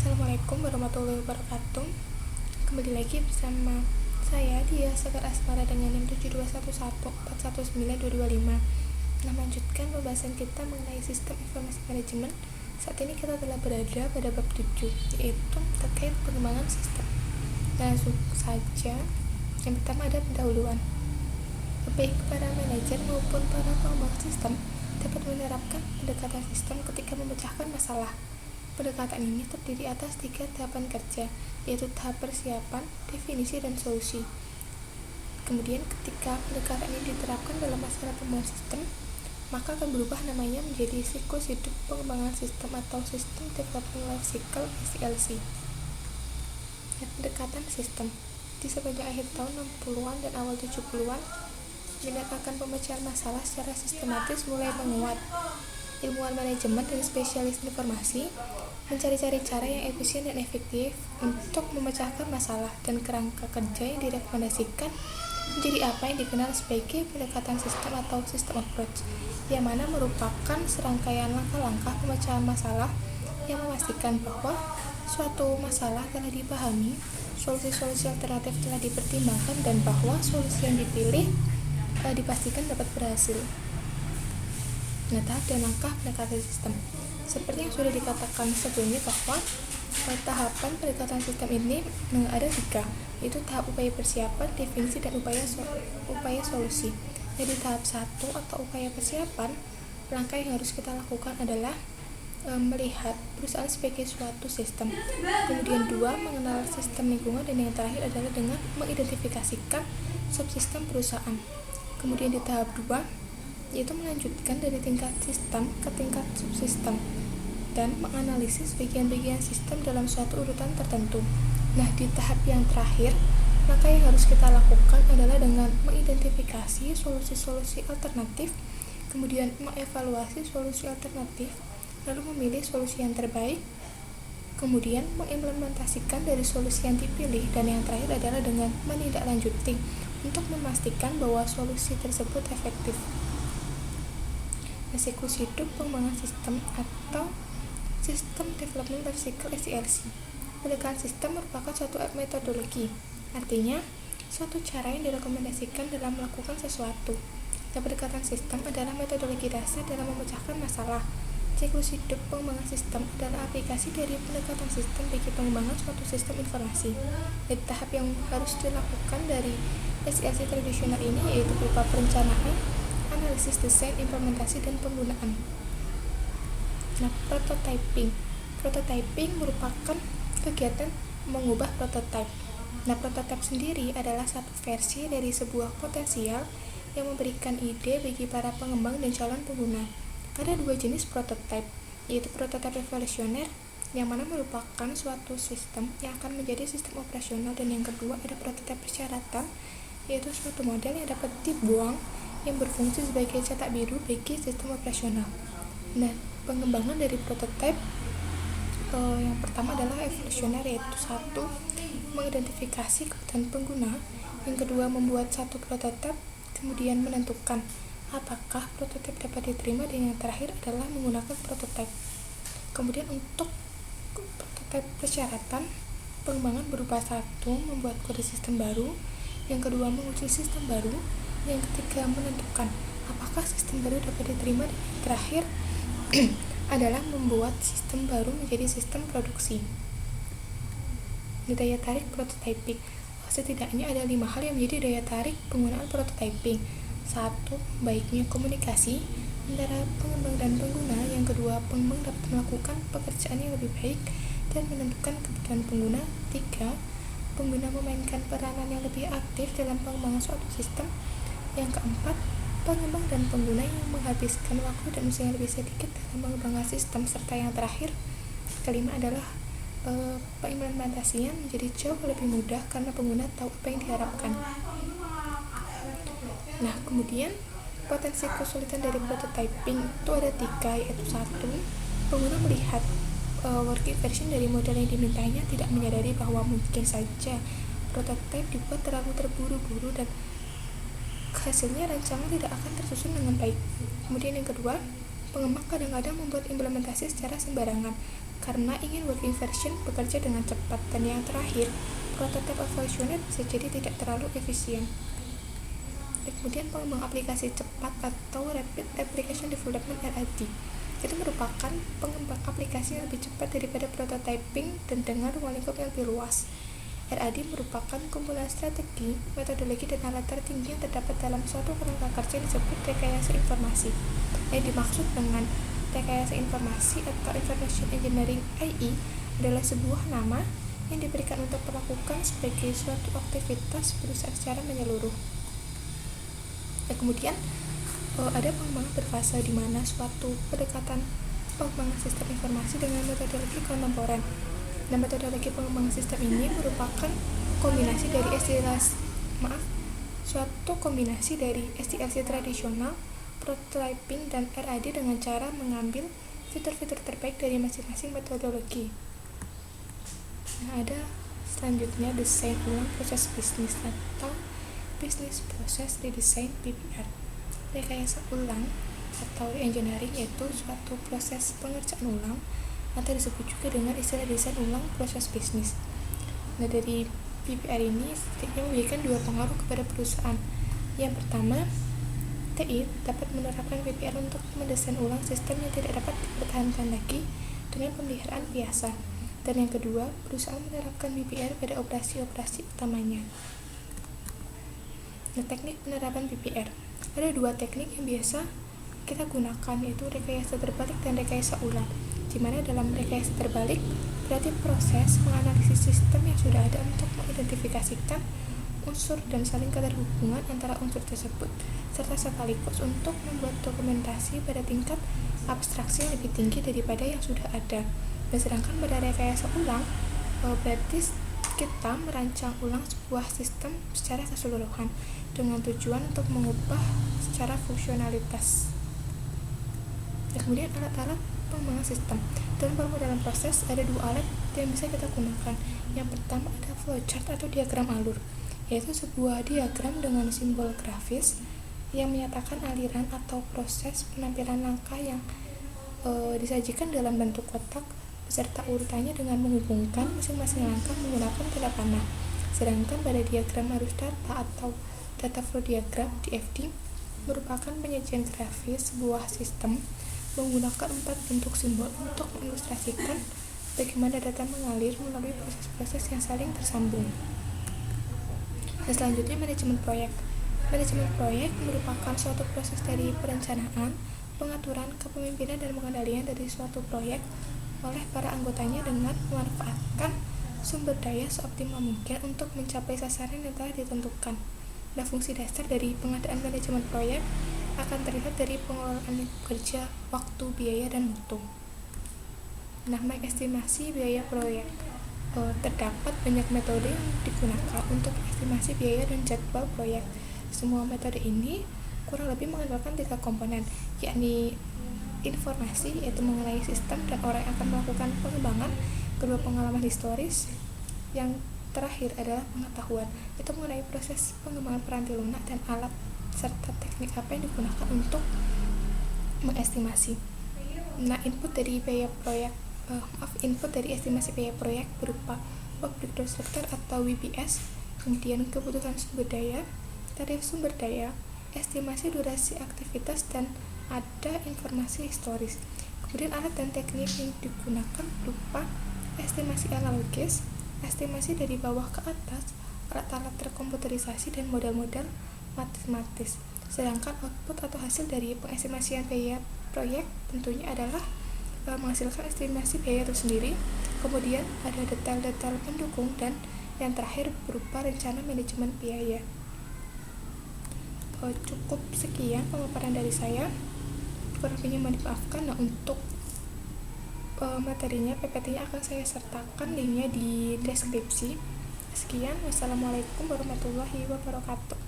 Assalamualaikum warahmatullahi wabarakatuh. Kembali lagi bersama saya Dia Sekar Asmara dengan NIM 72114192225. Melanjutkan pembahasan kita mengenai sistem informasi manajemen. Saat ini kita telah berada pada bab 7, yaitu terkait pengembangan sistem. Langsung saja. Yang pertama ada pendahuluan. Baik para manajer maupun para pengembang sistem dapat menerapkan pendekatan sistem ketika memecahkan masalah. Pendekatan ini terdiri atas 3 tahapan kerja, yaitu tahap persiapan, definisi, dan solusi. Kemudian ketika pendekatan ini diterapkan dalam masalah pembangunan sistem, maka akan berubah namanya menjadi siklus hidup pengembangan sistem atau System Development Life Cycle (SDLC). Pendekatan sistem di sepanjang akhir tahun 60-an dan awal 70-an, minat akan pemecahan masalah secara sistematis mulai menguat. Ilmuwan manajemen dan spesialis informasi mencari-cari cara yang efisien dan efektif untuk memecahkan masalah, dan kerangka kerja yang direkomendasikan menjadi apa yang dikenal sebagai pendekatan sistem atau system approach, yang mana merupakan serangkaian langkah-langkah pemecahan masalah yang memastikan bahwa suatu masalah telah dipahami, solusi-solusi alternatif telah dipertimbangkan, dan bahwa solusi yang dipilih dipastikan dapat berhasil. Tahap dan langkah pendekatan sistem. Seperti yang sudah dikatakan sebelumnya bahwa tahapan pendekatan sistem ini ada 3, yaitu tahap upaya persiapan, definisi, dan upaya solusi. Jadi tahap 1 atau upaya persiapan, langkah yang harus kita lakukan adalah melihat perusahaan sebagai suatu sistem. Kemudian 2, mengenal sistem lingkungan, dan yang terakhir adalah dengan mengidentifikasikan subsistem perusahaan. Kemudian di tahap 2 yaitu melanjutkan dari tingkat sistem ke tingkat subsistem dan menganalisis bagian-bagian sistem dalam suatu urutan tertentu. Di tahap yang terakhir, maka yang harus kita lakukan adalah dengan mengidentifikasi solusi-solusi alternatif, kemudian mengevaluasi solusi alternatif, lalu memilih solusi yang terbaik, kemudian mengimplementasikan dari solusi yang dipilih, dan yang terakhir adalah dengan menindaklanjuti untuk memastikan bahwa solusi tersebut efektif. Siklus hidup pengembangan sistem atau System Development Life Cycle (SDLC). Pendekatan sistem merupakan suatu metodologi, artinya suatu cara yang direkomendasikan dalam melakukan sesuatu. Pendekatan sistem adalah metodologi dasar dalam memecahkan masalah. Siklus hidup pengembangan sistem adalah aplikasi dari pendekatan sistem bagi pengembangan suatu sistem informasi. Tahap yang harus dilakukan dari SDLC tradisional ini yaitu berupa perencanaan, analisis, desain, implementasi, dan penggunaan. Prototyping. Prototyping merupakan kegiatan mengubah prototype. Prototype sendiri adalah satu versi dari sebuah potensial yang memberikan ide bagi para pengembang dan calon pengguna. Ada 2 jenis prototype, yaitu prototype evolusioner, yang mana merupakan suatu sistem yang akan menjadi sistem operasional, dan yang kedua ada prototype persyaratan, yaitu suatu model yang dapat dibuang yang berfungsi sebagai cetak biru bagi sistem operasional. Pengembangan dari prototype yang pertama adalah evolusioner, yaitu 1, mengidentifikasi kebutuhan pengguna, yang kedua membuat satu prototipe, kemudian menentukan apakah prototipe dapat diterima, dan yang terakhir adalah menggunakan prototipe. Kemudian untuk prototipe persyaratan, pengembangan berupa 1, membuat kode sistem baru, yang kedua menguji sistem baru, yang ketiga menentukan apakah sistem baru dapat diterima, dan yang terakhir adalah membuat sistem baru menjadi sistem produksi. Daya tarik prototyping. Setidaknya ada 5 hal yang menjadi daya tarik penggunaan prototyping. 1, baiknya komunikasi antara pengembang dan pengguna. Yang kedua, pengembang dapat melakukan pekerjaan yang lebih baik dan menentukan kebutuhan pengguna. 3, pengguna memainkan peranan yang lebih aktif dalam pengembangan suatu sistem. Yang keempat, pengembang dan pengguna yang menghabiskan waktu dan usaha yang lebih sedikit dalam mengembangkan sistem. Serta yang terakhir, kelima adalah pengimplementasian menjadi jauh lebih mudah karena pengguna tahu apa yang diharapkan. Kemudian potensi kesulitan dari prototyping itu ada 3, yaitu 1, pengguna melihat working version dari model yang dimintanya, tidak menyadari bahwa mungkin saja prototype dibuat terlalu terburu-buru dan hasilnya rancangan tidak akan tersusun dengan baik. Kemudian yang kedua, pengembang kadang-kadang membuat implementasi secara sembarangan karena ingin working version bekerja dengan cepat. Dan yang terakhir, prototype evolusioner bisa jadi tidak terlalu efisien. Kemudian pengembang aplikasi cepat atau Rapid Application Development (RAD) itu merupakan pengembang aplikasi yang lebih cepat daripada prototyping dan dengan ruang lingkup yang lebih luas. RAD merupakan kumpulan strategi, metodologi, dan alat tertinggi yang terdapat dalam suatu kerangka kerja yang disebut rekayasa informasi. Yang dimaksud dengan rekayasa informasi atau Information Engineering (AI) adalah sebuah nama yang diberikan untuk melakukan sebagai suatu aktivitas perusahaan secara menyeluruh. Kemudian ada pengembangan berfase di mana suatu pendekatan pengembangan sistem informasi dengan metodologi kontemporer. Nah, metodologi pengembangan sistem ini merupakan kombinasi dari suatu kombinasi dari SDLC tradisional, prototyping, dan RAD dengan cara mengambil fitur-fitur terbaik dari masing-masing metodologi. Nah, ada selanjutnya desain ulang proses bisnis atau Business Process Redesign (BPR). Rekayasa ulang atau engineering yaitu suatu proses pengerjaan ulang atau disebut juga dengan istilah desain ulang proses bisnis. Nah, dari BPR ini setidaknya memberikan dua pengaruh kepada perusahaan. Yang pertama, TI dapat menerapkan BPR untuk mendesain ulang sistem yang tidak dapat dipertahankan lagi dengan pemeliharaan biasa. Dan yang kedua, perusahaan menerapkan BPR pada operasi-operasi utamanya. Nah, teknik penerapan BPR. Ada dua teknik yang biasa kita gunakan, yaitu rekayasa terbalik dan rekayasa ulang. Di mana dalam rekayasa terbalik berarti proses menganalisis sistem yang sudah ada untuk mengidentifikasikan unsur dan saling keterhubungan antara unsur tersebut, serta sekaligus untuk membuat dokumentasi pada tingkat abstraksi yang lebih tinggi daripada yang sudah ada. Dan sedangkan pada rekayasa ulang berarti kita merancang ulang sebuah sistem secara keseluruhan dengan tujuan untuk mengubah secara fungsionalitas. Dan kemudian alat-alat pengembangan sistem. Dalam pemmodelan proses ada dua alat yang bisa kita gunakan. Yang pertama ada flowchart atau diagram alur, yaitu sebuah diagram dengan simbol grafis yang menyatakan aliran atau proses penampilan langkah yang disajikan dalam bentuk kotak beserta urutannya dengan menghubungkan masing-masing langkah menggunakan tanda panah. Sedangkan pada diagram arus data atau data flow diagram (DFD) merupakan penyajian grafis sebuah sistem menggunakan 4 bentuk simbol untuk mengilustrasikan bagaimana data mengalir melalui proses-proses yang saling tersambung. Dan selanjutnya manajemen proyek. Manajemen proyek merupakan suatu proses dari perencanaan, pengaturan, kepemimpinan, dan pengendalian dari suatu proyek oleh para anggotanya dengan memanfaatkan sumber daya seoptimal mungkin untuk mencapai sasaran yang telah ditentukan. Nah, fungsi dasar dari pengadaan manajemen proyek akan terlihat dari pengelolaan kerja, waktu, biaya, dan mutu. Nah, mengestimasi biaya proyek. Terdapat banyak metode yang digunakan untuk estimasi biaya dan jadwal proyek. Semua metode ini kurang lebih mengandalkan 3 komponen, yakni informasi, yaitu mengenai sistem dan orang yang akan melakukan pengembangan, kedua pengalaman historis, yang terakhir adalah pengetahuan, itu mengenai proses pengembangan peranti lunak dan alat serta teknik apa yang digunakan untuk mengestimasi. Nah, input dari estimasi biaya proyek berupa work breakdown structure atau WBS, kemudian kebutuhan sumber daya, tarif sumber daya, estimasi durasi aktivitas, dan ada informasi historis. Kemudian alat dan teknik yang digunakan berupa estimasi analogis, estimasi dari bawah ke atas, alat-alat terkomputerisasi, dan model-model matematis. Sedangkan output atau hasil dari pengestimasian biaya proyek tentunya adalah menghasilkan estimasi biaya itu sendiri. Kemudian ada detail-detail pendukung, dan yang terakhir berupa rencana manajemen biaya. Cukup sekian pemaparan dari saya. Kurang lebihnya mohon dimaafkan. Nah, untuk materinya PPT-nya akan saya sertakan linknya di deskripsi. Sekian, wassalamualaikum warahmatullahi wabarakatuh.